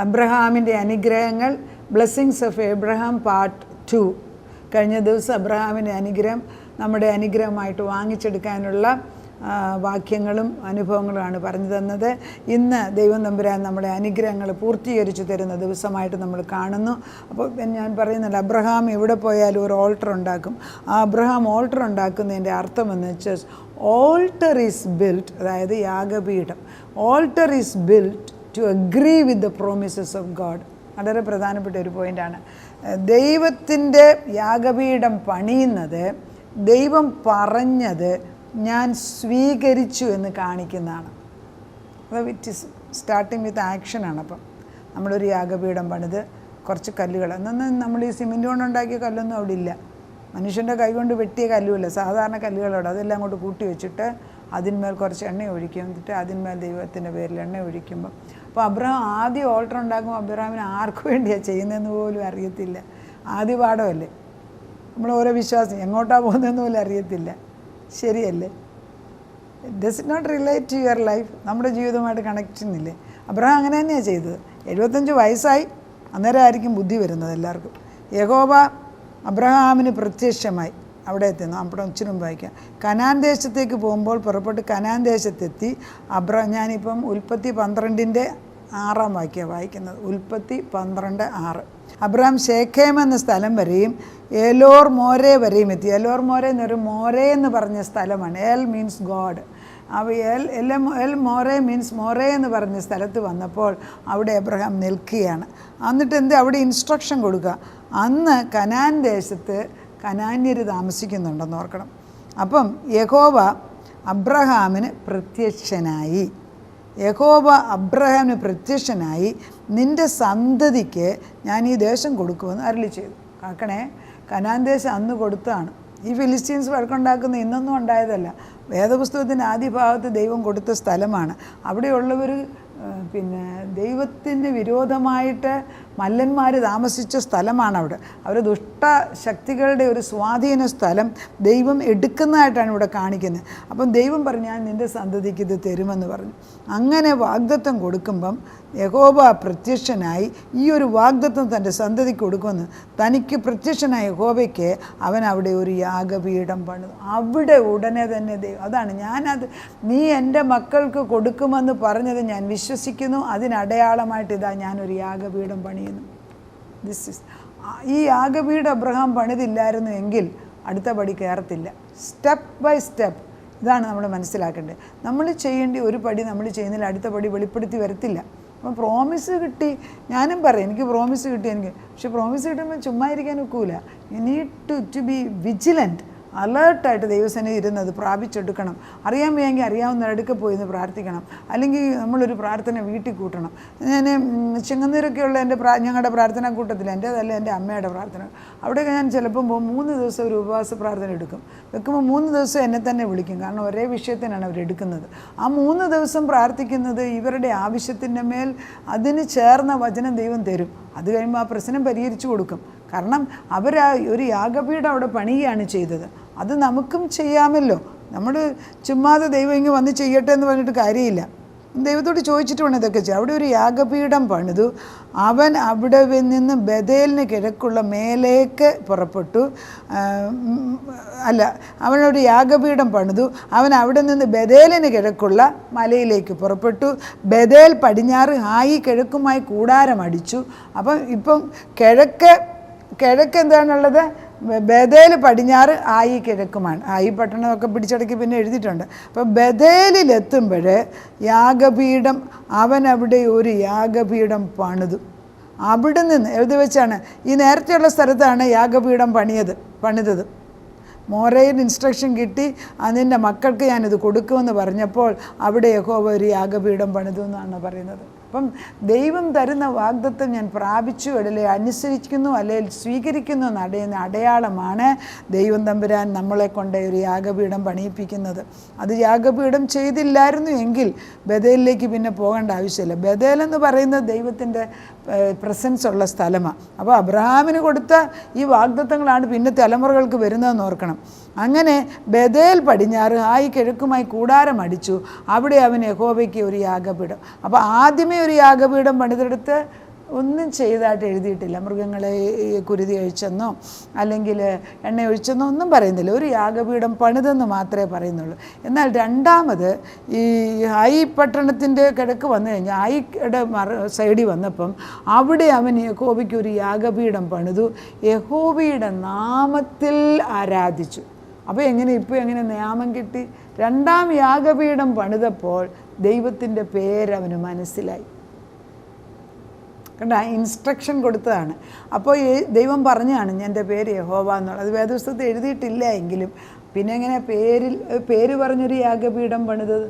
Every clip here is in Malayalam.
അബ്രഹാമിൻ്റെ അനുഗ്രഹങ്ങൾ, ബ്ലെസ്സിങ്സ് ഓഫ് എബ്രഹാം പാർട്ട് 2. കഴിഞ്ഞ ദിവസം അബ്രഹാമിൻ്റെ അനുഗ്രഹം നമ്മുടെ അനുഗ്രഹമായിട്ട് വാങ്ങിച്ചെടുക്കാനുള്ള വാക്യങ്ങളും അനുഭവങ്ങളുമാണ് പറഞ്ഞു തന്നത്. ഇന്ന് ദൈവം തമ്പുരാൻ നമ്മുടെ അനുഗ്രഹങ്ങൾ പൂർത്തീകരിച്ചു തരുന്ന ദിവസമായിട്ട് നമ്മൾ കാണുന്നു. അപ്പോൾ ഞാൻ പറയുന്നില്ല, അബ്രഹാം എവിടെ പോയാലും ഒരു ഓൾട്ടർ ഉണ്ടാക്കും. ആ അബ്രഹാം ഓൾട്ടർ ഉണ്ടാക്കുന്നതിൻ്റെ അർത്ഥമെന്ന് വെച്ചാൽ ഓൾട്ടർ ഈസ് ബിൽറ്റ്, അതായത് യാഗപീഠം. Altar is built to agree with the promises of God. വളരെ പ്രധാനപ്പെട്ട ഒരു പോയിൻ്റാണ്. ദൈവത്തിൻ്റെ യാഗപീഠം പണിയുന്നത് ദൈവം പറഞ്ഞത് ഞാൻ സ്വീകരിച്ചു എന്ന് കാണിക്കുന്നതാണ്. അത് ഇറ്റ് ഈസ് സ്റ്റാർട്ടിങ് വിത്ത് ആക്ഷനാണ്. അപ്പം നമ്മളൊരു യാഗപീഠം പണിത് കുറച്ച് കല്ലുകൾ, എന്നൊന്നും നമ്മൾ ഈ സിമെൻറ്റ് കൊണ്ടുണ്ടാക്കിയ കല്ലൊന്നും അവിടെ ഇല്ല. മനുഷ്യൻ്റെ കൈകൊണ്ട് വെട്ടിയ കല്ലുമില്ല, സാധാരണ കല്ലുകളോട് അതെല്ലാം അങ്ങോട്ട് കൂട്ടി വെച്ചിട്ട് അതിന്മേൽ കുറച്ച് എണ്ണ ഒഴിക്കും. എന്നിട്ട് അതിന്മേൽ ദൈവത്തിൻ്റെ പേരിൽ എണ്ണ ഒഴിക്കുമ്പം, അപ്പോൾ അബ്രഹാം ആദ്യം ഓൾട്ടർ ഉണ്ടാക്കുമ്പോൾ അബ്രഹാമിന് ആർക്കു വേണ്ടിയാണ് ചെയ്യുന്നതെന്ന് പോലും അറിയത്തില്ല. ആദ്യ പാഠമല്ലേ, നമ്മൾ ഓരോ വിശ്വാസം എങ്ങോട്ടാണ് പോകുന്നതെന്ന് പോലും അറിയത്തില്ല. ശരിയല്ലേ? Does it not relate to your life? നമ്മുടെ ജീവിതമായിട്ട് കണക്ഷൻ ഇല്ലേ? അബ്രഹാം അങ്ങനെ തന്നെയാണ് ചെയ്തത്. 75 വയസ്സായി, അന്നേരം ആയിരിക്കും ബുദ്ധി വരുന്നത് എല്ലാവർക്കും. യഹോവ അബ്രഹാമിന് പ്രത്യക്ഷമായി. അവിടെ എത്തുന്നു, അവിടെ ഇച്ചിരി മുമ്പ് വായിക്കാം. കനാൻ ദേശത്തേക്ക് പോകുമ്പോൾ പുറപ്പെട്ട് കനാൻ ദേശത്തെത്തി. ഞാനിപ്പം ഉൽപ്പത്തി 12:6 വാക്യമാണ് വായിക്കുന്നത്. ഉൽപ്പത്തി 12:6. അബ്രഹാം ശേഖേം എന്ന സ്ഥലം വരെയും എലോർ മോരെ വരെയും എത്തി. എലോർ മോരെ എന്നൊരു മോരെ എന്ന് പറഞ്ഞ സ്ഥലമാണ്. L means God. അപ്പോൾ എൽ മോരെ മീൻസ് മോരെ എന്ന് പറഞ്ഞ സ്ഥലത്ത് വന്നപ്പോൾ അവിടെ അബ്രഹാം നിൽക്കുകയാണ്. എന്നിട്ട് അവിടെ ഇൻസ്ട്രക്ഷൻ കൊടുക്കുക. അന്ന് കനാൻ ദേശത്ത് കനാന്യർ താമസിക്കുന്നുണ്ടെന്ന് ഓർക്കണം. അപ്പം യഹോവ അബ്രഹാമിന് പ്രത്യക്ഷനായി. യഹോവ അബ്രഹാമിന് പ്രത്യക്ഷനായി, നിൻ്റെ സന്തതിക്ക് ഞാൻ ഈ ദേശം കൊടുക്കുമെന്ന് അരുളി ചെയ്തു. കാക്കണേ, കനാൻ ദേശം അന്ന് കൊടുത്തതാണ്. ഈ ഫിലിസ്റ്റീൻസ് വഴക്കുണ്ടാക്കുന്ന ഇന്നൊന്നും ഉണ്ടായതല്ല. വേദപുസ്തകത്തിൻ്റെ ആദ്യ ഭാഗത്ത് ദൈവം കൊടുത്ത സ്ഥലമാണ്. അവിടെയുള്ളവർ ദൈവത്തിന് വിരോധമായിട്ട് മല്ലന്മാർ താമസിച്ച സ്ഥലമാണ് അവിടെ. അവർ ദുഷ്ടശക്തികളുടെ ഒരു സ്വാധീന സ്ഥലം ദൈവം എടുക്കുന്നതായിട്ടാണ് ഇവിടെ കാണിക്കുന്നത്. അപ്പം ദൈവം പറഞ്ഞു, ഞാൻ നിൻ്റെ സന്തതിക്ക് ഇത് തരുമെന്ന് പറഞ്ഞു. അങ്ങനെ വാഗ്ദത്തം കൊടുക്കുമ്പം യഹോവ പ്രത്യക്ഷനായി ഈ ഒരു വാഗ്ദത്തം തൻ്റെ സന്തതിക്ക് കൊടുക്കുമെന്ന് തനിക്ക് പ്രത്യക്ഷനായ യഹോവയ്ക്ക് അവൻ അവിടെ ഒരു യാഗപീഠം പണിതു. അവിടെ ഉടനെ തന്നെ ദൈവം, അതാണ് ഞാനത് നീ എൻ്റെ മക്കൾക്ക് കൊടുക്കുമെന്ന് പറഞ്ഞത് ഞാൻ വിശ്വസിക്കുന്നു. അതിനടയാളമായിട്ട് ഇതാ ഞാനൊരു യാഗപീഠം പണിയുന്നു. ഈ യാഗപീഠം അബ്രഹാം പണിതില്ലായിരുന്നു എങ്കിൽ അടുത്ത പടി കയറത്തില്ല. സ്റ്റെപ്പ് ബൈ സ്റ്റെപ്പ് ഇതാണ് നമ്മൾ മനസ്സിലാക്കേണ്ടത്. നമ്മൾ ചെയ്യേണ്ട ഒരു പടി നമ്മൾ ചെയ്യുന്നതിൽ അടുത്ത പടി വെളിപ്പെടുത്തി വരത്തില്ല. അപ്പം പ്രോമിസ് കിട്ടി, ഞാനും പറയും എനിക്ക് പ്രോമിസ് കിട്ടി എനിക്ക്, പക്ഷെ പ്രോമിസ് കിട്ടുമ്പോൾ ചുമ്മാ ഇരിക്കാൻ ഒക്കില്ല. You need to be vigilant, അലേർട്ടായിട്ട് ദൈവസേനയിൽ ഇരുന്നത് പ്രാപിച്ചെടുക്കണം. അറിയാൻ വയ്യെങ്കിൽ അറിയാവുന്ന അടുക്ക പോയി നിന്ന് പ്രാർത്ഥിക്കണം. അല്ലെങ്കിൽ നമ്മളൊരു പ്രാർത്ഥന വീട്ടിൽ കൂട്ടണം. ഞാൻ ചെങ്ങന്നൂരൊക്കെയുള്ള ഞങ്ങളുടെ പ്രാർത്ഥനാ കൂട്ടത്തിൽ എൻ്റേതല്ല, എൻ്റെ അമ്മയുടെ പ്രാർത്ഥന, അവിടെയൊക്കെ ഞാൻ ചിലപ്പം പോകും 3 ദിവസം ഒരു ഉപവാസ പ്രാർത്ഥന എടുക്കും. വെക്കുമ്പോൾ 3 ദിവസം എന്നെ തന്നെ വിളിക്കും. കാരണം ഒരേ വിഷയത്തിനാണ് അവരെടുക്കുന്നത്. ആ 3 ദിവസം പ്രാർത്ഥിക്കുന്നത് ഇവരുടെ ആവശ്യത്തിൻ്റെ മേൽ അതിന് ചേർന്ന വചനം ദൈവം തരും. അത് കഴിയുമ്പോൾ ആ പ്രശ്നം പരിഹരിച്ചു കൊടുക്കും. കാരണം അവർ ഒരു യാഗപീഠം അവിടെ പണിയുകയാണ് ചെയ്തത്. അത് നമുക്കും ചെയ്യാമല്ലോ. നമ്മൾ ചുമ്മാതെ ദൈവം ഇങ്ങ് വന്ന് ചെയ്യട്ടെ എന്ന് പറഞ്ഞിട്ട് കാര്യമില്ല. ദൈവത്തോട് ചോദിച്ചിട്ട് വേണം ഇതൊക്കെ ചെയ്യാം. അവിടെ ഒരു യാഗപീഠം പണിതു. അവൻ അവിടെ നിന്ന് ബഥേലിന് കിഴക്കുള്ള മേലേക്ക് പുറപ്പെട്ടു. അവനൊരു യാഗപീഠം പണിതു. അവൻ അവിടെ നിന്ന് ബഥേലിന് കിഴക്കുള്ള മലയിലേക്ക് പുറപ്പെട്ടു. ബഥേൽ പടിഞ്ഞാറ്, ഹായി കിഴക്കുമായി കൂടാരം അടിച്ചു. അപ്പം ഇപ്പം കിഴക്ക് എന്താണുള്ളത്? ബഥേൽ പടിഞ്ഞാറ്, ആയി കിഴക്കുമാണ്. ആയി പട്ടണമൊക്കെ പിടിച്ചടക്കി പിന്നെ എഴുതിയിട്ടുണ്ട്. അപ്പോൾ ബഥേലിലെത്തുമ്പോൾ യാഗപീഠം, അവൻ അവിടെ ഒരു യാഗപീഠം പണിതു. അവിടെ നിന്ന് എഴുതി വെച്ചാണ്, ഈ നേരത്തെയുള്ള സ്ഥലത്താണ് യാഗപീഠം പണിതത്. മോരയിൽ ഇൻസ്ട്രക്ഷൻ കിട്ടി, അതിൻ്റെ മക്കൾക്ക് ഞാനിത് കൊടുക്കുമെന്ന് പറഞ്ഞപ്പോൾ അവിടെ യഹോവ ഒരു യാഗപീഠം പണിതു എന്നാണ് പറയുന്നത്. അപ്പം ദൈവം തരുന്ന വാഗ്ദത്തം ഞാൻ പ്രാപിച്ചു, അല്ലെങ്കിൽ അനുസരിക്കുന്നു, അല്ലെങ്കിൽ സ്വീകരിക്കുന്നു എന്നറിയുന്ന അടയാളമാണ് ദൈവം തമ്പുരാൻ നമ്മളെ കൊണ്ട് ഒരു യാഗപീഠം പണിയിപ്പിക്കുന്നത്. അത് യാഗപീഠം ചെയ്തില്ലായിരുന്നു എങ്കിൽ ബഥേലിലേക്ക് പിന്നെ പോകേണ്ട ആവശ്യമില്ല. ബഥേൽ എന്ന് പറയുന്നത് ദൈവത്തിൻ്റെ പ്രസൻസ് ഉള്ള സ്ഥലമാണ്. അപ്പോൾ അബ്രഹാമിന് കൊടുത്ത ഈ വാഗ്ദത്തങ്ങളാണ് പിന്നെ തലമുറകൾക്ക് വരുന്നതെന്ന് ഓർക്കണം. അങ്ങനെ ബഥേൽ പടിഞ്ഞാറ്, ഹായി കിഴക്കുമായി കൂടാരം അടിച്ചു. അവിടെ അവൻ യഹോവയ്ക്ക് ഒരു യാഗപീഠം. അപ്പോൾ ആദ്യമേ ഒരു യാഗപീഠം പണിതെടുത്ത് ഒന്നും ചെയ്തതായിട്ട് എഴുതിയിട്ടില്ല. മൃഗങ്ങളെ കുരുതി കഴിച്ചെന്നോ അല്ലെങ്കിൽ എണ്ണ ഒഴിച്ചെന്നോ ഒന്നും പറയുന്നില്ല. ഒരു യാഗപീഠം പണിതെന്ന് മാത്രമേ പറയുന്നുള്ളൂ. എന്നാൽ രണ്ടാമത് ഈ ഹായി പട്ടണത്തിൻ്റെ കിഴക്ക് വന്നു കഴിഞ്ഞാൽ ഹായിയുടെ സൈഡിൽ വന്നപ്പം അവിടെ അവൻ യഹോവയ്ക്ക് ഒരു യാഗപീഠം പണിതു, യഹോവയുടെ നാമത്തിൽ ആരാധിച്ചു. അപ്പോൾ ഇപ്പോൾ എങ്ങനെ നാമം കിട്ടി? രണ്ടാം യാഗപീഠം പണിതപ്പോൾ ദൈവത്തിൻ്റെ പേരവന് മനസ്സിലായി. കണ്ട, ഇൻസ്ട്രക്ഷൻ കൊടുത്തതാണ്. അപ്പോൾ ദൈവം പറഞ്ഞാണ് എൻ്റെ പേര് യഹോവ എന്നുള്ളത്. അത് വേദപുസ്തകത്തിൽ എഴുതിയിട്ടില്ല എങ്കിലും പിന്നെ എങ്ങനെ പേര് പറഞ്ഞൊരു യാഗപീഠം പണിതത്?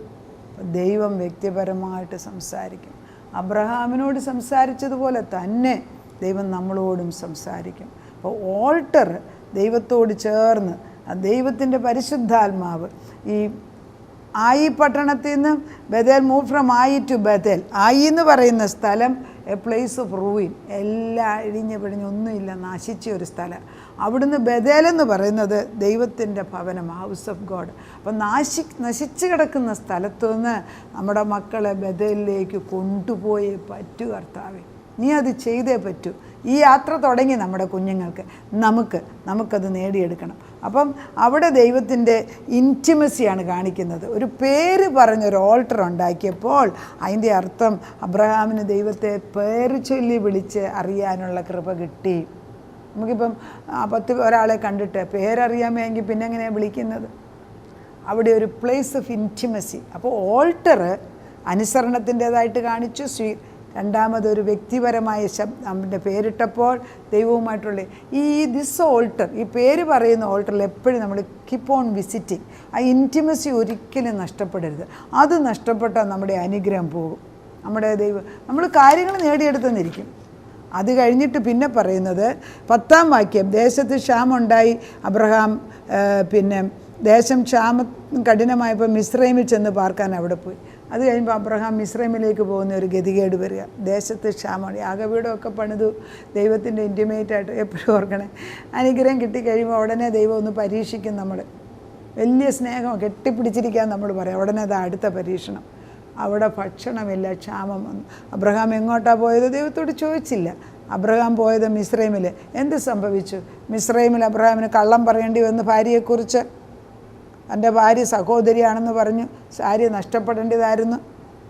ദൈവം വ്യക്തിപരമായിട്ട് സംസാരിക്കും. അബ്രഹാമിനോട് സംസാരിച്ചതുപോലെ തന്നെ ദൈവം നമ്മളോടും സംസാരിക്കും. അപ്പോൾ ഓൾട്ടർ ദൈവത്തോട് ചേർന്ന് ദൈവത്തിൻ്റെ പരിശുദ്ധാത്മാവ് ഈ ആയി പട്ടണത്തിൽ നിന്ന് ബഥേൽ, മൂവ് ഫ്രം ആയി ടു ബഥേൽ. ആയി എന്ന് പറയുന്ന സ്ഥലം എ പ്ലേസ് ഓഫ് റൂയിൻ, എല്ലാം ഇഴിഞ്ഞ് പിഴിഞ്ഞ് ഒന്നുമില്ല, നശിച്ച ഒരു സ്ഥലം. അവിടുന്ന് ബഥേൽ എന്ന് പറയുന്നത് ദൈവത്തിൻ്റെ ഭവനം, ഹൗസ് ഓഫ് ഗോഡ്. അപ്പം നശിച്ച് കിടക്കുന്ന സ്ഥലത്തു നിന്ന് നമ്മുടെ മക്കളെ ബഥേലിലേക്ക് കൊണ്ടുപോയേ പറ്റൂ കർത്താവേ. നീ അത് ചെയ്തേ പറ്റൂ. ഈ യാത്ര തുടങ്ങി നമ്മുടെ കുഞ്ഞുങ്ങൾക്ക്, നമുക്കത് നേടിയെടുക്കണം. അപ്പം അവിടെ ദൈവത്തിൻ്റെ ഇൻറ്റിമസിയാണ് കാണിക്കുന്നത്. ഒരു പേര് പറഞ്ഞൊരു ഓൾട്ടർ ഉണ്ടാക്കിയപ്പോൾ അതിൻ്റെ അർത്ഥം അബ്രഹാമിന് ദൈവത്തെ പേര് ചൊല്ലി വിളിച്ച് അറിയാനുള്ള കൃപ കിട്ടി. നമുക്കിപ്പം 10 ഒരാളെ കണ്ടിട്ട് പേരറിയാമെങ്കിൽ പിന്നെ എങ്ങനെയാണ് വിളിക്കുന്നത്? അവിടെ ഒരു പ്ലേസ് ഓഫ് ഇൻറ്റിമസി. അപ്പോൾ ഓൾട്ടർ അനുസരണത്തിൻ്റേതായിട്ട് കാണിച്ചു. രണ്ടാമതൊരു വ്യക്തിപരമായ അവൻ്റെ പേരിട്ടപ്പോൾ ദൈവവുമായിട്ടുള്ള ദിസ് ഓൾട്ടർ, ഈ പേര് പറയുന്ന ഓൾട്ടറിൽ എപ്പോഴും നമ്മൾ കീപ്പ് ഓൺ വിസിറ്റിംഗ്. ആ ഇൻറ്റിമസി ഒരിക്കലും നഷ്ടപ്പെടരുത്. അത് നഷ്ടപ്പെട്ടാൽ നമ്മുടെ അനുഗ്രഹം പോകും. നമ്മൾ കാര്യങ്ങൾ നേടിയെടുത്തെന്നിരിക്കും. അത് കഴിഞ്ഞിട്ട് പിന്നെ പറയുന്നത് 10-ാം വാക്യം, ദേശത്ത് ക്ഷാമമുണ്ടായി. അബ്രഹാം ദേശം ക്ഷാമം കഠിനമായപ്പോൾ മിസ്രൈമിൽ ചെന്ന് പാർക്കാൻ അവിടെ പോയി. അത് കഴിയുമ്പോൾ അബ്രഹാം മിസ്രൈമിലേക്ക് പോകുന്ന ഒരു ഗതികേട് വരിക. ദേശത്ത് ക്ഷാമമാണ്. യാഗപീഠമൊക്കെ പണിതു ദൈവത്തിൻ്റെ ഇൻറ്റിമേറ്റായിട്ട് എപ്പോഴും ഓർക്കണേ. അനുഗ്രഹം കിട്ടിക്കഴിയുമ്പോൾ ഉടനെ ദൈവം ഒന്ന് പരീക്ഷിക്കും. നമ്മൾ വലിയ സ്നേഹം കെട്ടിപ്പിടിച്ചിരിക്കാൻ നമ്മൾ പറയാം. ഉടനെ അത് അടുത്ത പരീക്ഷണം. അവിടെ ഭക്ഷണമില്ല, ക്ഷാമം വന്നു. അബ്രഹാം എങ്ങോട്ടാണ് പോയത്? ദൈവത്തോട് ചോദിച്ചില്ല. അബ്രഹാം പോയത് മിസ്രൈമിൽ. എന്ത് സംഭവിച്ചു? മിസ്രൈമിൽ അബ്രഹാമിന് കള്ളം പറയേണ്ടി വന്നു ഭാര്യയെക്കുറിച്ച്. എൻ്റെ ഭാര്യ സഹോദരിയാണെന്ന് പറഞ്ഞു ഭാര്യ നഷ്ടപ്പെടേണ്ടതായിരുന്നു.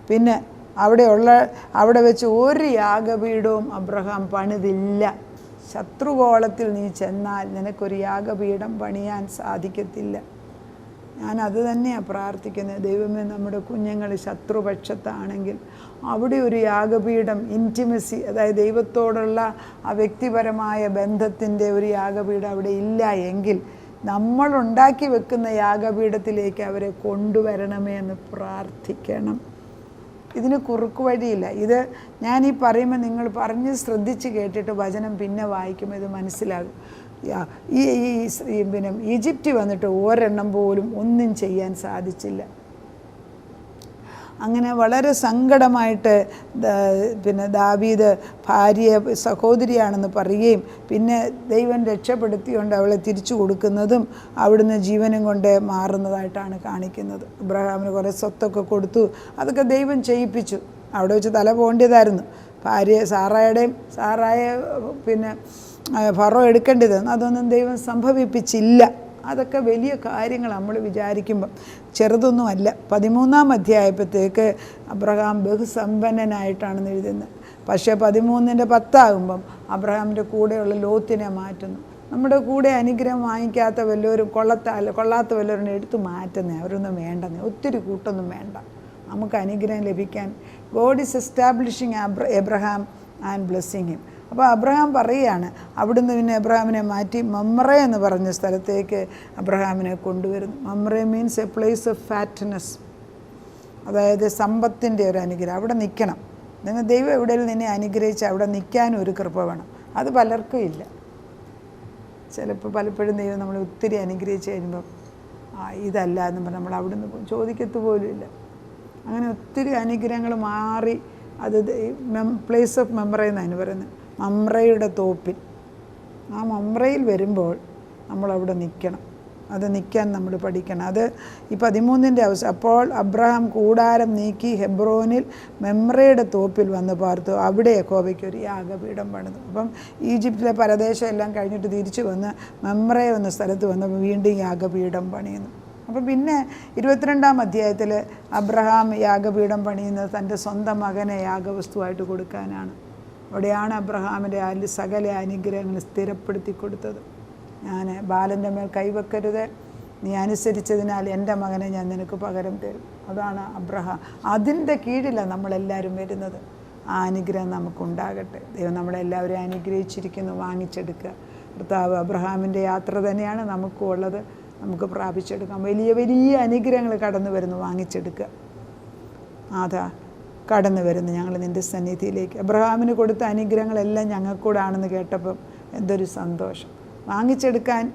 പിന്നെ അവിടെ വെച്ച് ഒരു യാഗപീഠവും അബ്രഹാം പണിതില്ല. ശത്രുകോളത്തിൽ നീ ചെന്നാൽ നിനക്കൊരു യാഗപീഠം പണിയാൻ സാധിക്കത്തില്ല. ഞാനത് തന്നെയാണ് പ്രാർത്ഥിക്കുന്നത്. ദൈവമേ, നമ്മുടെ കുഞ്ഞുങ്ങൾ ശത്രുപക്ഷത്താണെങ്കിൽ അവിടെ ഒരു യാഗപീഠം, ഇൻറ്റിമസി, അതായത് ദൈവത്തോടുള്ള ആ വ്യക്തിപരമായ ബന്ധത്തിൻ്റെ ഒരു യാഗപീഠം അവിടെ ഇല്ല എങ്കിൽ നമ്മളുണ്ടാക്കി വെക്കുന്ന യാഗപീഠത്തിലേക്ക് അവരെ കൊണ്ടുവരണമേ എന്ന് പ്രാർത്ഥിക്കണം. ഇതിന് കുറുക്ക് വഴിയില്ല. ഇത് ഞാനീ പറയുമ്പോൾ നിങ്ങൾ പറഞ്ഞ് ശ്രദ്ധിച്ച് കേട്ടിട്ട് വചനം പിന്നെ വായിക്കുമ്പോൾ ഇത് മനസ്സിലാകും. ഈജിപ്റ്റ് വന്നിട്ട് ഒരെണ്ണം പോലും ഒന്നും ചെയ്യാൻ സാധിച്ചില്ല. അങ്ങനെ വളരെ സങ്കടമായിട്ട് ദാവീദ് ഭാര്യയെ സഹോദരിയാണെന്ന് പറയുകയും പിന്നെ ദൈവം രക്ഷപ്പെടുത്തിക്കൊണ്ട് അവളെ തിരിച്ചു കൊടുക്കുന്നതും അവിടുന്ന് ജീവനും കൊണ്ട് മാറുന്നതായിട്ടാണ് കാണിക്കുന്നത്. അബ്രഹാമിന് കുറേ സ്വത്തൊക്കെ കൊടുത്തു. അതൊക്കെ ദൈവം ചെയ്യിപ്പിച്ചു. അവിടെ വെച്ച് തല പോകേണ്ടതായിരുന്നു. സാറായെ ഫറോ എടുക്കേണ്ടതെന്ന് അതൊന്നും ദൈവം സംഭവിപ്പിച്ചില്ല. അതൊക്കെ വലിയ കാര്യങ്ങൾ നമ്മൾ വിചാരിക്കുമ്പം ചെറുതൊന്നുമല്ല. 13-ാം അധ്യായപ്പോഴത്തേക്ക് അബ്രഹാം ബഹുസമ്പന്നനായിട്ടാണെന്ന് എഴുതുന്നത്. പക്ഷേ 13-10 അബ്രഹാമിൻ്റെ കൂടെയുള്ള ലോത്തിനെ മാറ്റുന്നു. നമ്മുടെ കൂടെ അനുഗ്രഹം വാങ്ങിക്കാത്ത വല്ലവരും കൊള്ളാത്ത വല്ലവരും എടുത്തു മാറ്റുന്നേ. അവരൊന്നും വേണ്ടെന്നേ. ഒത്തിരി കൂട്ടൊന്നും വേണ്ട. നമുക്ക് അനുഗ്രഹം ലഭിക്കാൻ God is establishing Abraham and blessing him. അപ്പോൾ അബ്രഹാം പറയുകയാണ്, അവിടുന്ന് പിന്നെ അബ്രഹാമിനെ മാറ്റി മമ്രേ എന്ന് പറഞ്ഞ സ്ഥലത്തേക്ക് അബ്രഹാമിനെ കൊണ്ടുവരുന്നു. Mamre means A place of ഫാറ്റ്നെസ്, അതായത് സമ്പത്തിൻ്റെ ഒരു അനുഗ്രഹം. അവിടെ നിൽക്കണം. ദൈവം എവിടെയും നിന്നെ അനുഗ്രഹിച്ച് അവിടെ നിൽക്കാനും ഒരു കൃപ വേണം. അത് പലർക്കും ഇല്ല. പലപ്പോഴും ദൈവം നമ്മൾ ഒത്തിരി അനുഗ്രഹിച്ച് കഴിയുമ്പം ഇതല്ല എന്ന് പറഞ്ഞാൽ നമ്മൾ അവിടുന്ന് ചോദിക്കത്ത് പോലും ഇല്ല. അങ്ങനെ ഒത്തിരി അനുഗ്രഹങ്ങൾ മാറി അത് പ്ലേസ് ഓഫ് മെമ്മറ എന്നാണ് പറയുന്നത്. മമ്രയുടെ തോപ്പിൽ, ആ മമ്രയിൽ വരുമ്പോൾ നമ്മളവിടെ നിൽക്കണം. അത് നിൽക്കാൻ നമ്മൾ പഠിക്കണം. അത് ഈ 13-ന്റെ അവസ്ഥ. അപ്പോൾ അബ്രഹാം കൂടാരം നീക്കി ഹെബ്രോനിൽ മെമ്രയുടെ തോപ്പിൽ വന്ന് പാർത്തു. അവിടെ യഹോവയ്ക്ക് ഒരു യാഗപീഠം പണിതു. അപ്പം ഈജിപ്തിലെ പരദേശം എല്ലാം കഴിഞ്ഞിട്ട് തിരിച്ചു വന്ന് മെമ്ര എന്ന സ്ഥലത്ത് വന്നപ്പോൾ വീണ്ടും യാഗപീഠം പണിയുന്നു. അപ്പോൾ പിന്നെ 22-ാം അധ്യായത്തിൽ അബ്രഹാം യാഗപീഠം പണിയുന്നത് തൻ്റെ സ്വന്തം മകനെ യാഗവസ്തുവായിട്ട് കൊടുക്കാനാണ്. അവിടെയാണ് അബ്രഹാമിൻ്റെ സകല അനുഗ്രഹങ്ങൾ സ്ഥിരപ്പെടുത്തി കൊടുത്തത്. ഞാൻ ബാലൻ്റെ മേൽ കൈവെക്കരുത്, നീ അനുസരിച്ചതിനാൽ എൻ്റെ മകനെ ഞാൻ നിനക്ക് പകരം തരും. അതാണ് അബ്രഹാം. അതിൻ്റെ കീഴിലാണ് നമ്മളെല്ലാവരും വരുന്നത്. ആ അനുഗ്രഹം നമുക്കുണ്ടാകട്ടെ. ദൈവം നമ്മളെല്ലാവരെയും അനുഗ്രഹിച്ചിരിക്കുന്നു. വാങ്ങിച്ചെടുക്കുക. കർത്താവ് അബ്രഹാമിൻ്റെ യാത്ര തന്നെയാണ് നമുക്കും ഉള്ളത്. നമുക്ക് പ്രാപിച്ചെടുക്കാം. വലിയ വലിയ അനുഗ്രഹങ്ങൾ കടന്നു വരുന്നു. വാങ്ങിച്ചെടുക്കുക. അതാ കടന്നു വരുന്നു ഞങ്ങൾ നിൻ്റെ സന്നിധിയിലേക്ക്. അബ്രഹാമിന് കൊടുത്ത അനുഗ്രഹങ്ങളെല്ലാം ഞങ്ങൾക്കൂടാണെന്ന് കേട്ടപ്പം എന്തൊരു സന്തോഷം. വാങ്ങിച്ചെടുക്കാൻ,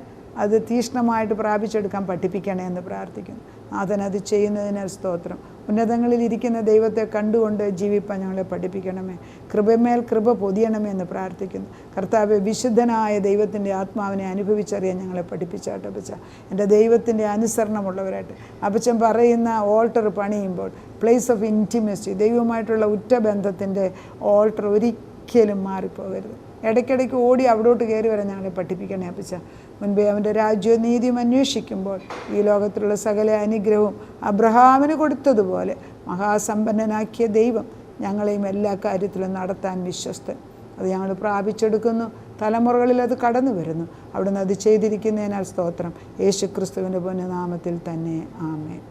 അത് തീക്ഷ്ണമായിട്ട് പ്രാപിച്ചെടുക്കാൻ പഠിപ്പിക്കണേ എന്ന് പ്രാർത്ഥിക്കുന്നു. നാഥൻ അത് ചെയ്യുന്നതിനാൽ സ്തോത്രം. ഉന്നതങ്ങളിലിരിക്കുന്ന ദൈവത്തെ കണ്ടുകൊണ്ട് ജീവിപ്പാൻ ഞങ്ങളെ പഠിപ്പിക്കണമേ. കൃപമേൽ കൃപ പൊതിയണമേ എന്ന് പ്രാർത്ഥിക്കുന്നു. കർത്താവെ, വിശുദ്ധനായ ദൈവത്തിൻ്റെ ആത്മാവിനെ അനുഭവിച്ചറിയാൻ ഞങ്ങളെ പഠിപ്പിച്ചാട്ടെ അപ്പച്ച. എൻ്റെ ദൈവത്തിൻ്റെ അനുസരണമുള്ളവരായിട്ട് അപ്പച്ചൻ പറയുന്ന ഓൾട്ടർ പണിയുമ്പോൾ പ്ലേസ് ഓഫ് ഇൻറ്റിമസി, ദൈവവുമായിട്ടുള്ള ഉറ്റബന്ധത്തിൻ്റെ ഓൾട്ടർ ഒരിക്കലും മാറിപ്പോകരുത്. ഇടയ്ക്കിടയ്ക്ക് ഓടി അവിടോട്ട് കയറി വരാൻ ഞങ്ങളെ പഠിപ്പിക്കണേ അപ്പച്ച. മുൻപേ അവൻ്റെ രാജ്യവും നീതിയും അന്വേഷിക്കുമ്പോൾ ഈ ലോകത്തിലുള്ള സകല അനുഗ്രഹവും അബ്രഹാമിന് കൊടുത്തതുപോലെ മഹാസമ്പന്നനാക്കിയ ദൈവം ഞങ്ങളെയും എല്ലാ കാര്യത്തിലും നടത്താൻ വിശ്വസ്തൻ. അത് ഞങ്ങൾ പ്രാപിച്ചെടുക്കുന്നു. തലമുറകളിൽ അത് കടന്നു വരുന്നു. അവിടുന്ന് അത് ചെയ്തിരിക്കുന്നതിനാൽ സ്തോത്രം. യേശു ക്രിസ്തുവിൻ്റെ പൊന്നുനാമത്തിൽ തന്നെ. ആമേൻ.